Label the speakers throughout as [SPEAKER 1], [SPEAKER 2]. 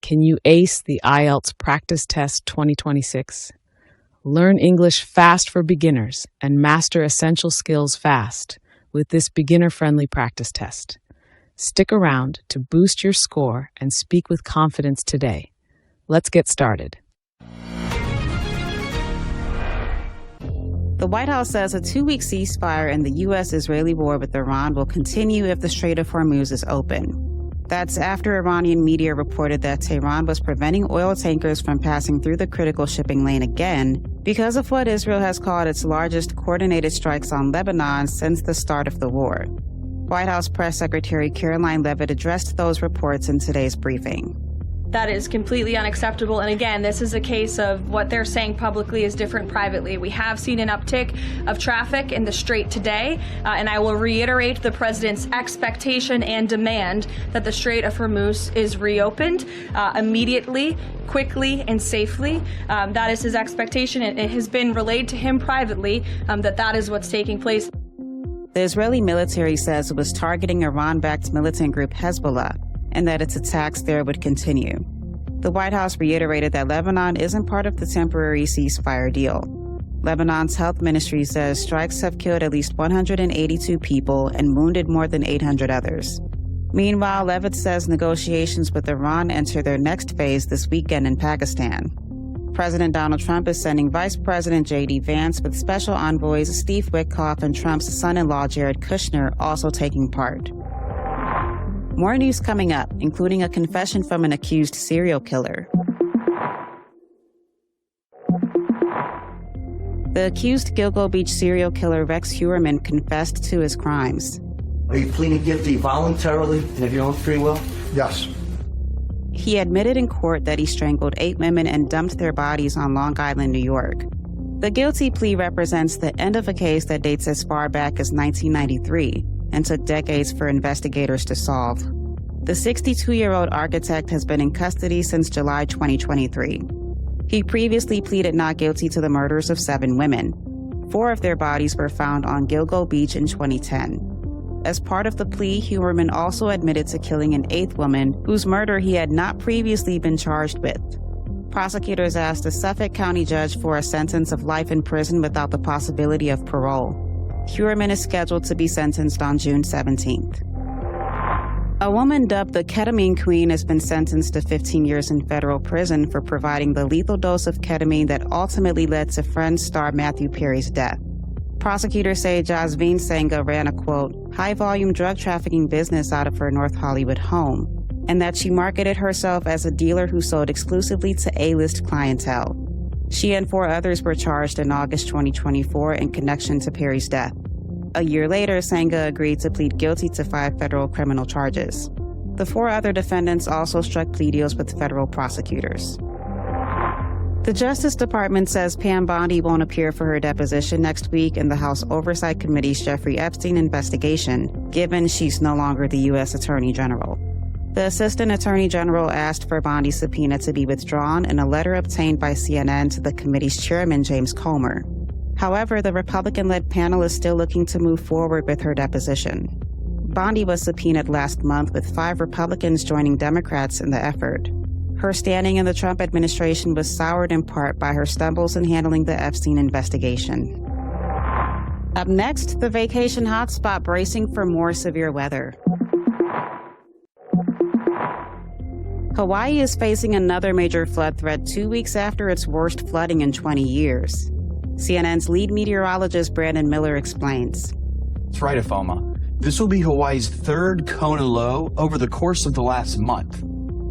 [SPEAKER 1] Can you ace the IELTS Practice Test 2026? Learn English fast for beginners and master essential skills fast with this beginner-friendly practice test. Stick around to boost your score and speak with confidence today. Let's get started.
[SPEAKER 2] The White House says a 2-week ceasefire in the U.S.-Israeli war with Iran will continue if the Strait of Hormuz is open. That's after Iranian media reported that Tehran was preventing oil tankers from passing through the critical shipping lane again because of what Israel has called its largest coordinated strikes on Lebanon since the start of the war. White House Press Secretary Caroline Leavitt addressed those reports in today's briefing.
[SPEAKER 3] That is completely unacceptable. And again, this is a case of what they're saying publicly is different privately. We have seen an uptick of traffic in the Strait today, and I will reiterate the president's expectation and demand that the Strait of Hormuz is reopened immediately, quickly, and safely. That is his expectation. It has been relayed to him privately that is what's taking place.
[SPEAKER 2] The Israeli military says it was targeting Iran-backed militant group Hezbollah, and that its attacks there would continue. The White House reiterated that Lebanon isn't part of the temporary ceasefire deal. Lebanon's health ministry says strikes have killed at least 182 people and wounded more than 800 others. Meanwhile, Leavitt says negotiations with Iran enter their next phase this weekend in Pakistan. President Donald Trump is sending Vice President J.D. Vance with special envoys Steve Witkoff and Trump's son-in-law Jared Kushner also taking part. More news coming up, including a confession from an accused serial killer. The accused Gilgo Beach serial killer Rex Heuermann confessed to his crimes.
[SPEAKER 4] Are you pleading guilty voluntarily and of your own free will?
[SPEAKER 5] Yes.
[SPEAKER 2] He admitted in court that he strangled 8 women and dumped their bodies on Long Island, New York. The guilty plea represents the end of a case that dates as far back as 1993. And took decades for investigators to solve. The 62-year-old architect has been in custody since July 2023. He previously pleaded not guilty to the murders of 7 women. 4 of their bodies were found on Gilgo Beach in 2010. As part of the plea, Heuermann also admitted to killing an 8th woman whose murder he had not previously been charged with. Prosecutors asked a Suffolk County judge for a sentence of life in prison without the possibility of parole. Heuermann is scheduled to be sentenced on June 17th. A woman dubbed the Ketamine Queen has been sentenced to 15 years in federal prison for providing the lethal dose of ketamine that ultimately led to Friends star Matthew Perry's death. Prosecutors say Jasmine Senga ran a, quote, high-volume drug trafficking business out of her North Hollywood home, and that she marketed herself as a dealer who sold exclusively to A-list clientele. She and 4 others were charged in August 2024 in connection to Perry's death. A year later, Senga agreed to plead guilty to 5 federal criminal charges. The 4 other defendants also struck plea deals with federal prosecutors. The Justice Department says Pam Bondi won't appear for her deposition next week in the House Oversight Committee's Jeffrey Epstein investigation, given she's no longer the U.S. Attorney General. The Assistant Attorney General asked for Bondi's subpoena to be withdrawn in a letter obtained by CNN to the committee's chairman, James Comer. However, the Republican-led panel is still looking to move forward with her deposition. Bondi was subpoenaed last month, with 5 Republicans joining Democrats in the effort. Her standing in the Trump administration was soured in part by her stumbles in handling the Epstein investigation. Up next, the vacation hotspot bracing for more severe weather. Hawaii is facing another major flood threat 2 weeks after its worst flooding in 20 years. CNN's lead meteorologist Brandon Miller explains.
[SPEAKER 6] That's right, Afoma. This will be Hawaii's 3rd Kona low over the course of the last month.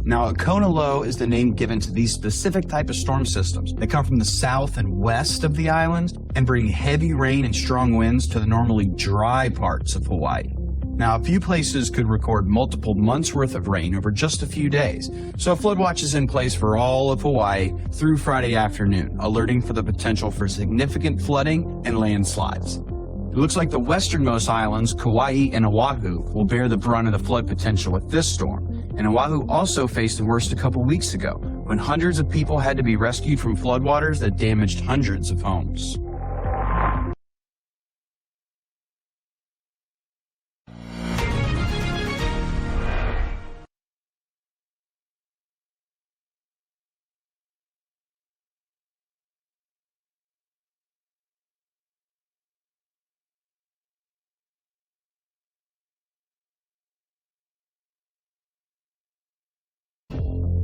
[SPEAKER 6] Now, a Kona low is the name given to these specific type of storm systems that come from the south and west of the island and bring heavy rain and strong winds to the normally dry parts of Hawaii. Now, a few places could record multiple months' worth of rain over just a few days, so a flood watch is in place for all of Hawaii through Friday afternoon, alerting for the potential for significant flooding and landslides. It looks like the westernmost islands, Kauai and Oahu, will bear the brunt of the flood potential with this storm, and Oahu also faced the worst a couple weeks ago, when hundreds of people had to be rescued from floodwaters that damaged hundreds of homes.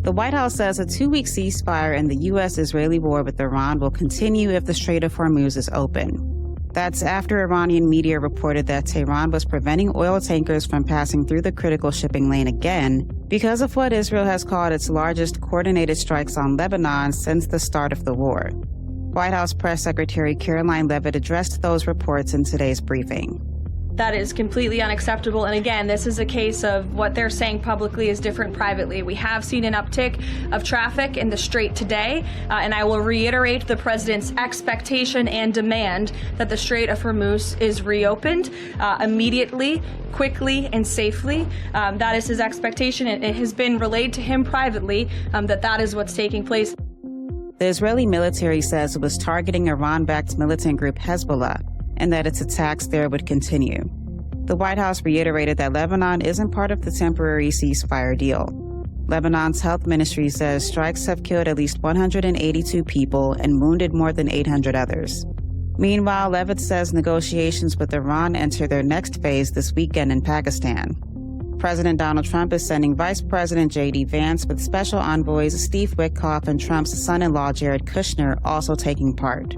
[SPEAKER 2] The White House says a 2-week ceasefire in the U.S.-Israeli war with Iran will continue if the Strait of Hormuz is open. That's after Iranian media reported that Tehran was preventing oil tankers from passing through the critical shipping lane again because of what Israel has called its largest coordinated strikes on Lebanon since the start of the war. White House Press Secretary Caroline Leavitt addressed those reports in today's briefing.
[SPEAKER 3] That is completely unacceptable. And again, this is a case of what they're saying publicly is different privately. We have seen an uptick of traffic in the Strait today, and I will reiterate the president's expectation and demand that the Strait of Hormuz is reopened immediately, quickly, and safely. That is his expectation. It has been relayed to him privately that is what's taking place.
[SPEAKER 2] The Israeli military says it was targeting Iran-backed militant group Hezbollah, and that its attacks there would continue. The White House reiterated that Lebanon isn't part of the temporary ceasefire deal. Lebanon's health ministry says strikes have killed at least 182 people and wounded more than 800 others. Meanwhile, Leavitt says negotiations with Iran enter their next phase this weekend in Pakistan. President Donald Trump is sending Vice President J.D. Vance with special envoys Steve Witkoff and Trump's son-in-law Jared Kushner also taking part.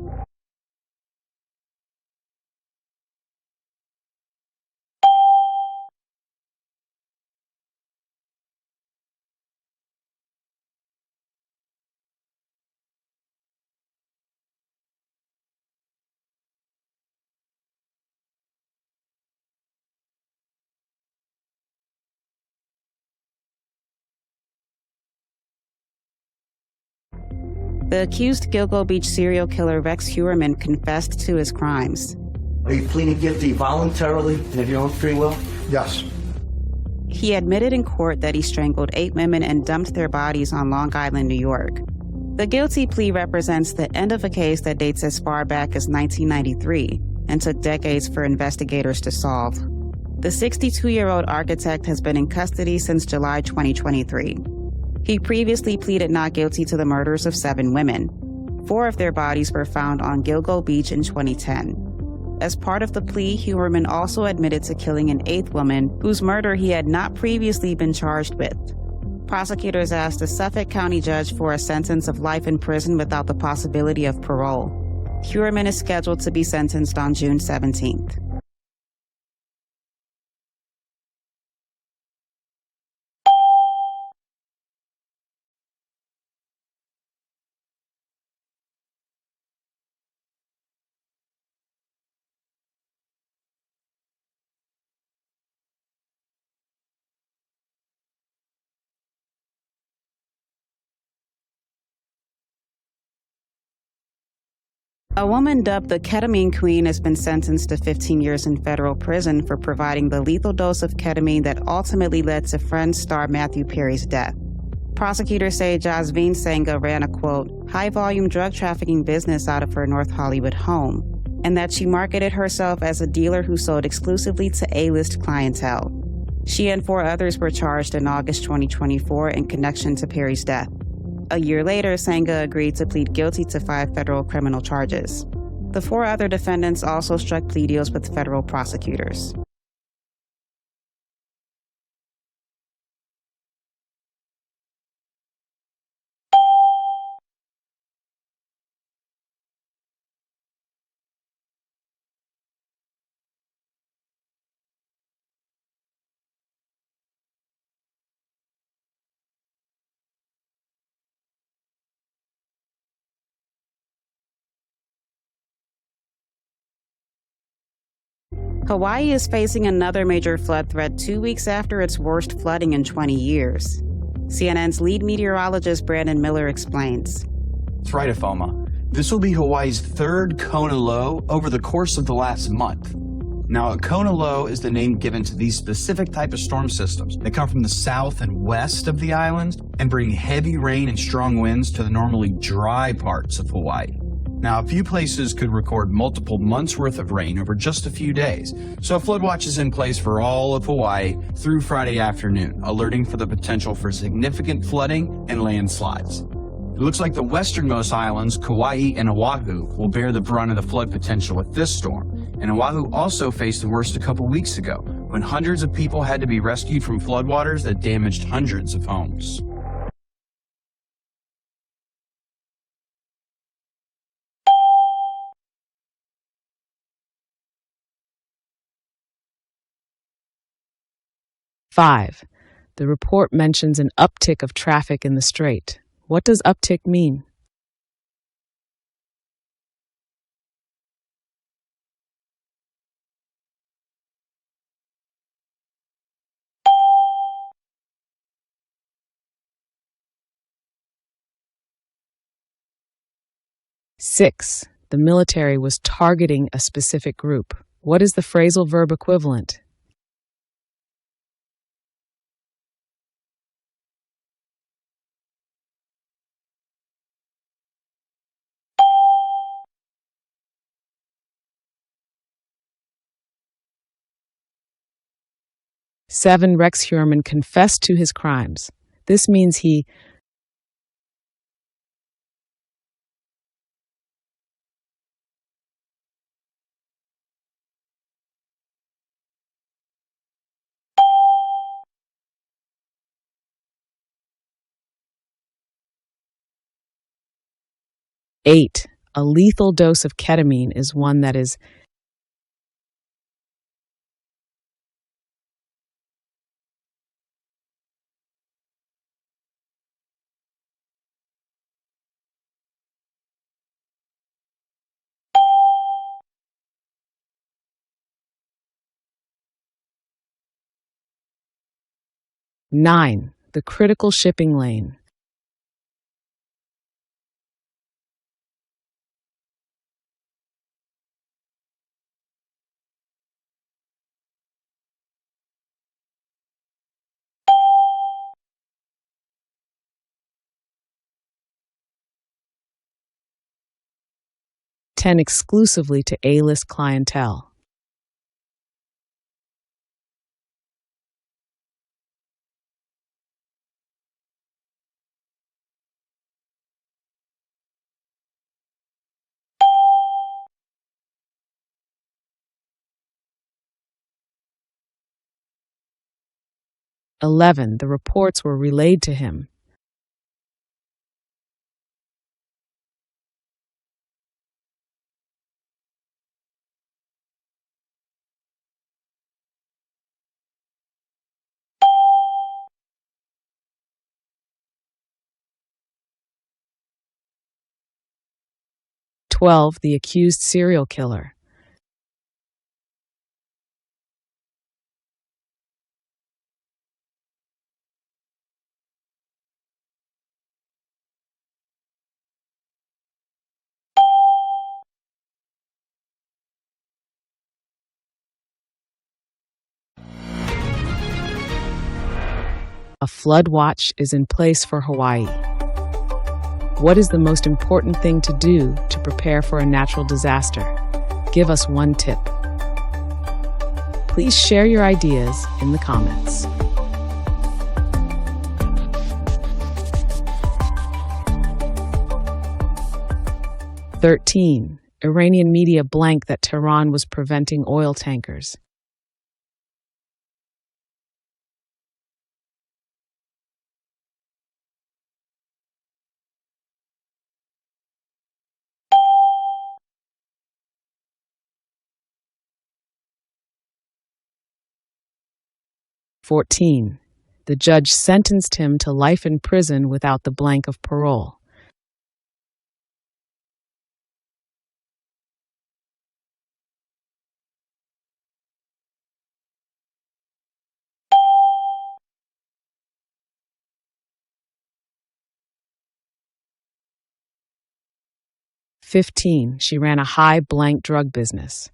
[SPEAKER 2] The accused Gilgo Beach serial killer Rex Heuermann confessed to his crimes.
[SPEAKER 4] Are you pleading guilty voluntarily and of your own free will?
[SPEAKER 5] Yes.
[SPEAKER 2] He admitted in court that he strangled 8 women and dumped their bodies on Long Island, New York. The guilty plea represents the end of a case that dates as far back as 1993 and took decades for investigators to solve. The 62-year-old architect has been in custody since July 2023. He previously pleaded not guilty to the murders of 7 women. 4 of their bodies were found on Gilgo Beach in 2010. As part of the plea, Heuermann also admitted to killing an 8th woman whose murder he had not previously been charged with. Prosecutors asked a Suffolk County judge for a sentence of life in prison without the possibility of parole. Heuermann is scheduled to be sentenced on June 17th. A woman dubbed the ketamine queen has been sentenced to 15 years in federal prison for providing the lethal dose of ketamine that ultimately led to Friends star Matthew Perry's death. Prosecutors say Jasveen Sangha ran a, quote, high-volume drug trafficking business out of her North Hollywood home, and that she marketed herself as a dealer who sold exclusively to A-list clientele. She and 4 others were charged in August 2024 in connection to Perry's death. A year later, Sangha agreed to plead guilty to 5 federal criminal charges. The 4 other defendants also struck plea deals with federal prosecutors. Hawaii is facing another major flood threat 2 weeks after its worst flooding in 20 years. CNN's lead meteorologist Brandon Miller explains.
[SPEAKER 6] That's right, Afoma. This will be Hawaii's 3rd Kona low over the course of the last month. Now, a Kona low is the name given to these specific type of storm systems that come from the south and west of the islands and bring heavy rain and strong winds to the normally dry parts of Hawaii. Now, a few places could record multiple months' worth of rain over just a few days, so a flood watch is in place for all of Hawaii through Friday afternoon, alerting for the potential for significant flooding and landslides. It looks like the westernmost islands, Kauai and Oahu, will bear the brunt of the flood potential with this storm, and Oahu also faced the worst a couple weeks ago, when hundreds of people had to be rescued from floodwaters that damaged hundreds of homes.
[SPEAKER 1] 5. The report mentions an uptick of traffic in the strait. What does uptick mean? 6. The military was targeting a specific group. What is the phrasal verb equivalent? 7. Rex Heuermann confessed to his crimes. This means he 8. A lethal dose of ketamine is one that is 9. The critical shipping lane. 10. Exclusively to A-list clientele. 11. The reports were relayed to him. 12. The accused serial killer. 'A flood watch is in place for Hawaii. What is the most important thing to do to prepare for a natural disaster? Give us one tip. Please share your ideas in the comments. "13. Iranian media blank that Tehran was preventing oil tankers. 14. The judge sentenced him to life in prison without the blank of parole. 15. She ran a high blank drug business.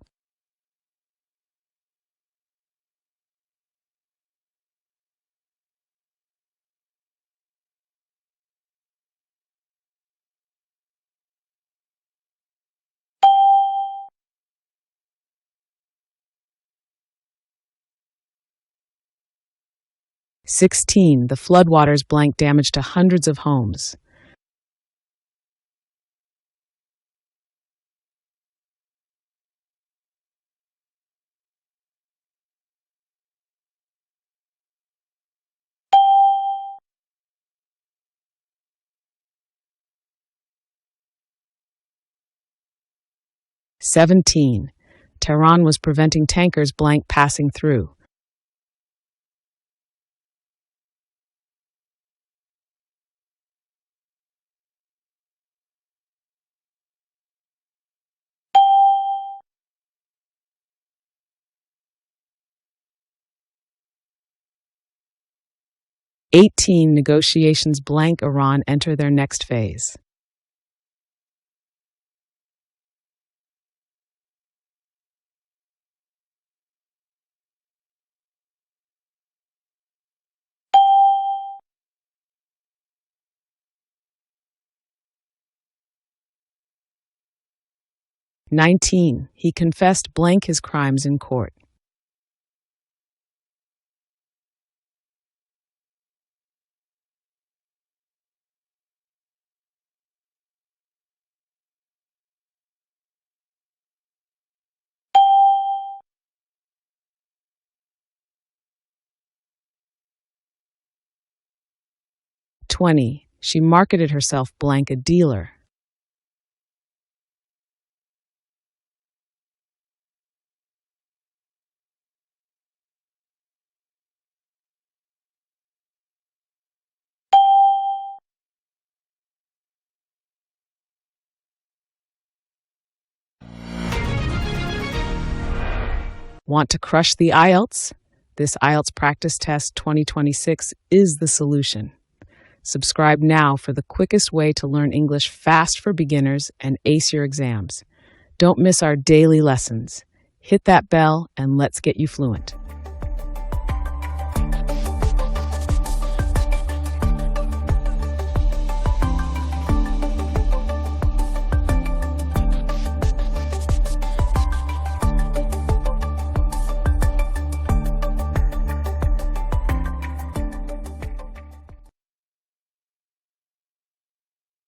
[SPEAKER 1] 16. The floodwaters blank damage to hundreds of homes. 17. Tehran was preventing tankers blank passing through. 18. Negotiations blank Iran enter their next phase. "19. He confessed blank his crimes in court." 20. She marketed herself blank a dealer. 'Want to crush the IELTS? This IELTS Practice Test 2026 is the solution. Subscribe now for the quickest way to learn English fast for beginners and ace your exams. Don't miss our daily lessons. Hit that bell and let's get you fluent.